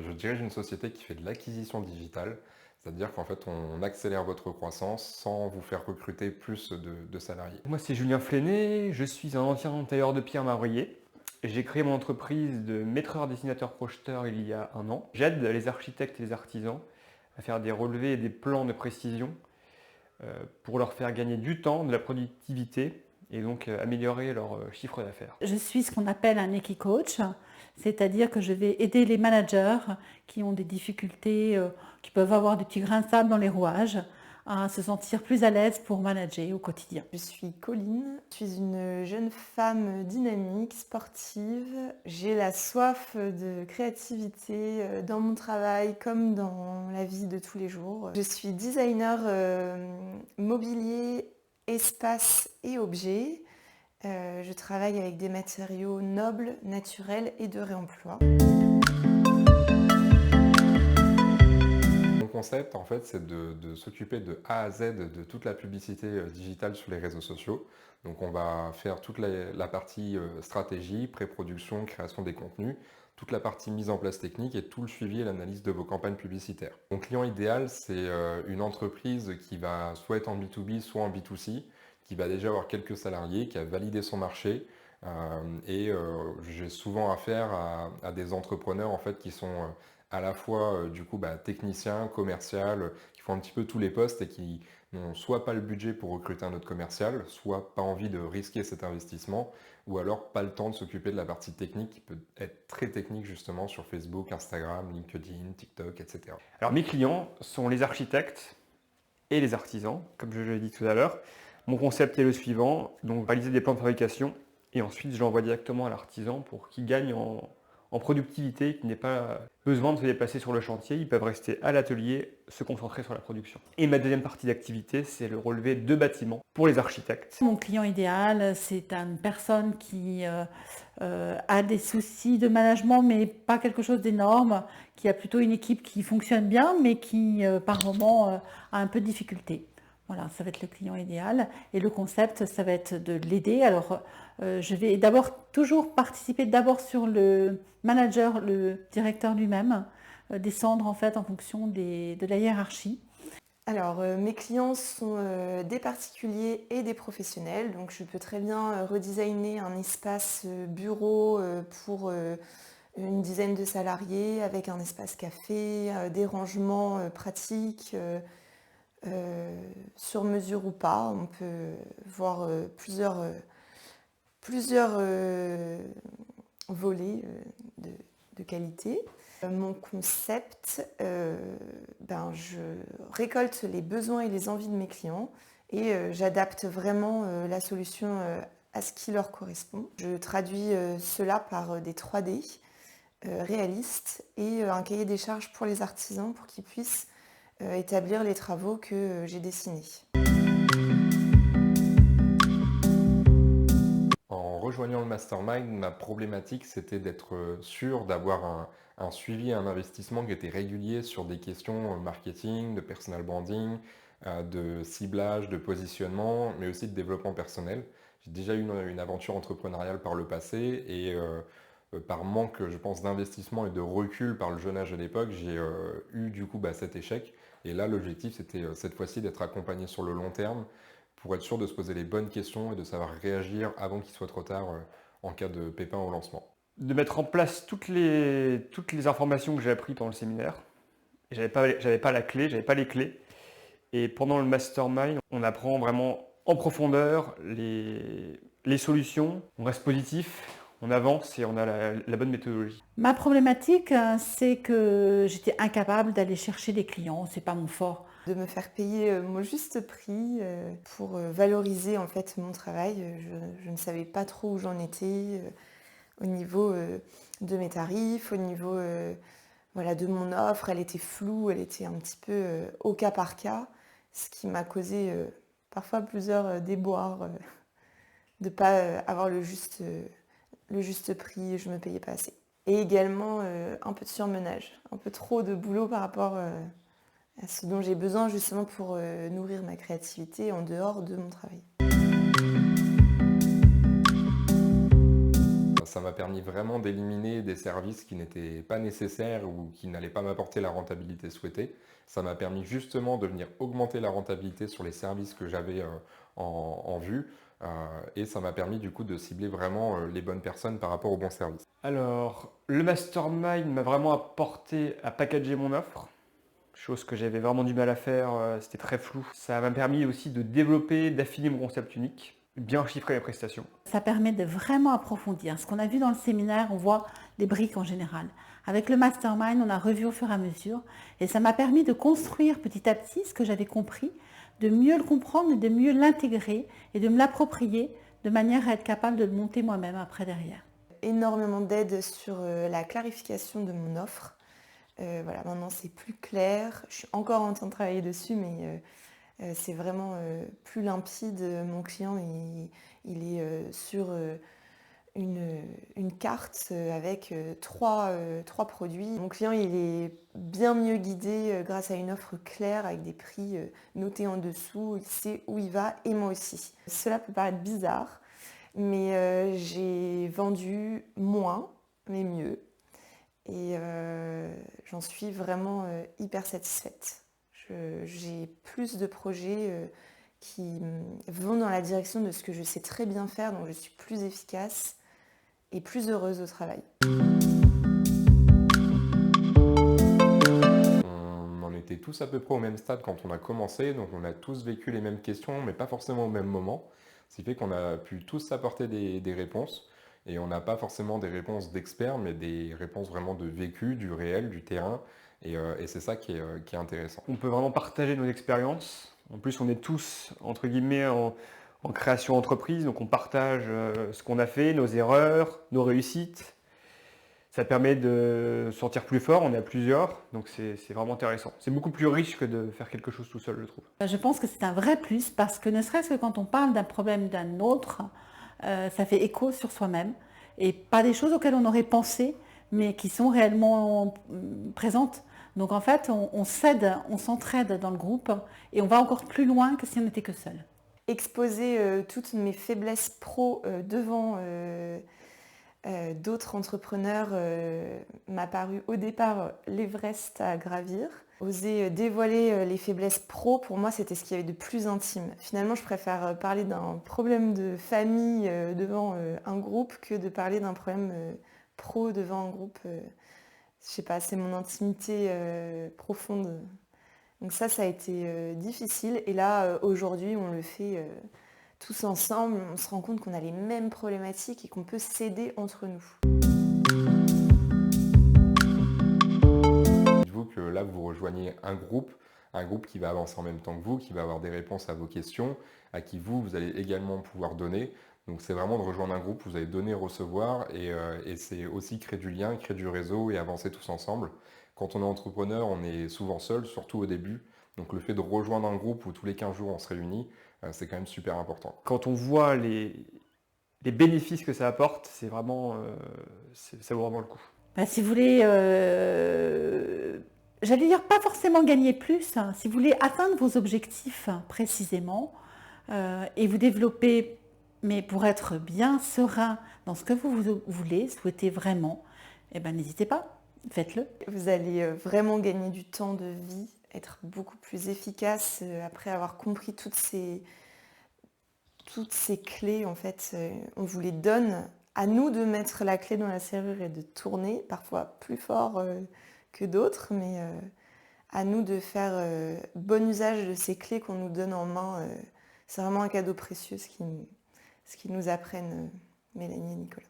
je dirige une société qui fait de l'acquisition digitale, c'est-à-dire qu'en fait, on accélère votre croissance sans vous faire recruter plus de salariés. Moi, c'est Julien Flenet, je suis un ancien tailleur de pierre marbrier. J'ai créé mon entreprise de maîtreur dessinateur projeteur il y a 1 an. J'aide les architectes et les artisans à faire des relevés et des plans de précision pour leur faire gagner du temps, de la productivité et donc améliorer leur chiffre d'affaires. Je suis ce qu'on appelle un Equi-coach, c'est-à-dire que je vais aider les managers qui ont des difficultés, qui peuvent avoir des petits grains de sable dans les rouages, à se sentir plus à l'aise pour manager au quotidien. Je suis Colline, je suis une jeune femme dynamique, sportive. J'ai la soif de créativité dans mon travail comme dans la vie de tous les jours. Je suis designer mobilier, espace et objets. Je travaille avec des matériaux nobles, naturels et de réemploi. Mon concept, en fait, c'est de s'occuper de A à Z de toute la publicité digitale sur les réseaux sociaux. Donc on va faire toute la partie stratégie, pré-production, création des contenus, toute la partie mise en place technique et tout le suivi et l'analyse de vos campagnes publicitaires. Mon client idéal, c'est une entreprise qui va soit être en B2B, soit en B2C, qui va déjà avoir quelques salariés, qui a validé son marché. J'ai souvent affaire à des entrepreneurs en fait, qui sont à la fois techniciens, commercial, qui font un petit peu tous les postes et qui n'ont soit pas le budget pour recruter un autre commercial, soit pas envie de risquer cet investissement, ou alors pas le temps de s'occuper de la partie technique qui peut être très technique justement sur Facebook, Instagram, LinkedIn, TikTok, etc. Alors mes clients sont les architectes et les artisans, comme je l'ai dit tout à l'heure. Mon concept est le suivant, donc réaliser des plans de fabrication et ensuite je l'envoie directement à l'artisan pour qu'il gagne en productivité, qu'il n'ait pas besoin de se déplacer sur le chantier, ils peuvent rester à l'atelier, se concentrer sur la production. Et ma deuxième partie d'activité, c'est le relevé de bâtiments pour les architectes. Mon client idéal, c'est une personne qui a des soucis de management, mais pas quelque chose d'énorme, qui a plutôt une équipe qui fonctionne bien, mais qui, par moment, a un peu de difficulté. Voilà, ça va être le client idéal. Et le concept, ça va être de l'aider. Alors, je vais d'abord toujours participer d'abord sur le manager, le directeur lui-même, descendre en fait en fonction de la hiérarchie. Alors, mes clients sont des particuliers et des professionnels, donc je peux très bien redesigner un espace bureau pour une dizaine de salariés avec un espace café, des rangements pratiques, sur mesure ou pas. On peut voir plusieurs volets de qualité. Mon concept, je récolte les besoins et les envies de mes clients et j'adapte vraiment la solution à ce qui leur correspond. Je traduis cela par des 3D réalistes et un cahier des charges pour les artisans pour qu'ils puissent établir les travaux que j'ai dessinés. En rejoignant le mastermind, ma problématique c'était d'être sûr d'avoir un suivi et un investissement qui était régulier sur des questions marketing, de personal branding, de ciblage, de positionnement, mais aussi de développement personnel. J'ai déjà eu une aventure entrepreneuriale par le passé et par manque, je pense, d'investissement et de recul par le jeune âge à l'époque, j'ai eu du coup cet échec. Et là, l'objectif, c'était cette fois-ci d'être accompagné sur le long terme pour être sûr de se poser les bonnes questions et de savoir réagir avant qu'il soit trop tard en cas de pépin au lancement. De mettre en place toutes les informations que j'ai apprises pendant le séminaire. J'avais pas la clé, j'avais pas les clés. Et pendant le mastermind, on apprend vraiment en profondeur les solutions. On reste positif, on avance et on a la bonne méthodologie. Ma problématique, c'est que j'étais incapable d'aller chercher des clients, c'est pas mon fort. De me faire payer mon juste prix pour valoriser en fait mon travail. Je ne savais pas trop où j'en étais au niveau de mes tarifs, au niveau de mon offre. Elle était floue, elle était un petit peu au cas par cas, ce qui m'a causé parfois plusieurs déboires de ne pas avoir le juste prix, je ne me payais pas assez. Et également un peu de surmenage, un peu trop de boulot par rapport à ce dont j'ai besoin justement pour nourrir ma créativité en dehors de mon travail. ça m'a permis vraiment d'éliminer des services qui n'étaient pas nécessaires ou qui n'allaient pas m'apporter la rentabilité souhaitée. Ça m'a permis justement de venir augmenter la rentabilité sur les services que j'avais en vue. Et ça m'a permis du coup de cibler vraiment les bonnes personnes par rapport aux bons services. Alors, le mastermind m'a vraiment apporté à packager mon offre, chose que j'avais vraiment du mal à faire, c'était très flou. Ça m'a permis aussi de développer, d'affiner mon concept unique, bien chiffrer mes prestations. Ça permet de vraiment approfondir. Ce qu'on a vu dans le séminaire, on voit les briques en général. Avec le mastermind, on a revu au fur et à mesure et ça m'a permis de construire petit à petit ce que j'avais compris, de mieux le comprendre et de mieux l'intégrer et de me l'approprier de manière à être capable de le monter moi-même après derrière. Énormément d'aide sur la clarification de mon offre. Voilà, maintenant c'est plus clair. Je suis encore en train de travailler dessus, mais c'est vraiment plus limpide. Mon client, il est sur une carte avec trois produits. Mon client, il est bien mieux guidé grâce à une offre claire avec des prix notés en dessous. Il sait où il va et moi aussi. Cela peut paraître bizarre, mais j'ai vendu moins, mais mieux. Et j'en suis vraiment hyper satisfaite. J'ai plus de projets qui vont dans la direction de ce que je sais très bien faire, donc je suis plus efficace et plus heureuse au travail. On en était tous à peu près au même stade quand on a commencé, donc on a tous vécu les mêmes questions, mais pas forcément au même moment. Ce qui fait qu'on a pu tous apporter des réponses, et on n'a pas forcément des réponses d'experts, mais des réponses vraiment de vécu, du réel, du terrain, et c'est ça qui est intéressant. On peut vraiment partager nos expériences. En plus, on est tous, entre guillemets, en création entreprise, donc on partage ce qu'on a fait, nos erreurs, nos réussites. Ça permet de sortir plus fort, on est à plusieurs, donc c'est vraiment intéressant. C'est beaucoup plus riche que de faire quelque chose tout seul, je trouve. Je pense que c'est un vrai plus parce que ne serait-ce que quand on parle d'un problème d'un autre, ça fait écho sur soi-même et pas des choses auxquelles on aurait pensé, mais qui sont réellement présentes. Donc en fait, on s'aide, on s'entraide dans le groupe et on va encore plus loin que si on n'était que seul. Exposer toutes mes faiblesses pro devant d'autres entrepreneurs m'a paru au départ l'Everest à gravir. Oser dévoiler les faiblesses pro, pour moi, c'était ce qu'il y avait de plus intime. Finalement, je préfère parler d'un problème de famille devant un groupe que de parler d'un problème pro devant un groupe. Je sais pas, c'est mon intimité profonde. Donc ça a été difficile. Et là, aujourd'hui, on le fait tous ensemble. On se rend compte qu'on a les mêmes problématiques et qu'on peut s'aider entre nous. Dites-vous que là, vous rejoignez un groupe qui va avancer en même temps que vous, qui va avoir des réponses à vos questions, à qui vous allez également pouvoir donner. Donc c'est vraiment de rejoindre un groupe où vous allez donner, recevoir, et c'est aussi créer du lien, créer du réseau et avancer tous ensemble. Quand on est entrepreneur, on est souvent seul, surtout au début. Donc le fait de rejoindre un groupe où tous les 15 jours on se réunit, c'est quand même super important. Quand on voit les bénéfices que ça apporte, c'est vraiment, ça vaut vraiment le coup. Si vous voulez, j'allais dire pas forcément gagner plus, hein, si vous voulez atteindre vos objectifs précisément et vous développer, mais pour être bien serein dans ce que vous voulez, souhaitez vraiment, eh ben, n'hésitez pas, faites-le. Vous allez vraiment gagner du temps de vie, être beaucoup plus efficace après avoir compris toutes ces clés. En fait, on vous les donne. À nous de mettre la clé dans la serrure et de tourner, parfois plus fort que d'autres, mais à nous de faire bon usage de ces clés qu'on nous donne en main. C'est vraiment un cadeau précieux ce qu'ils nous apprennent, Mélanie et Nicolas.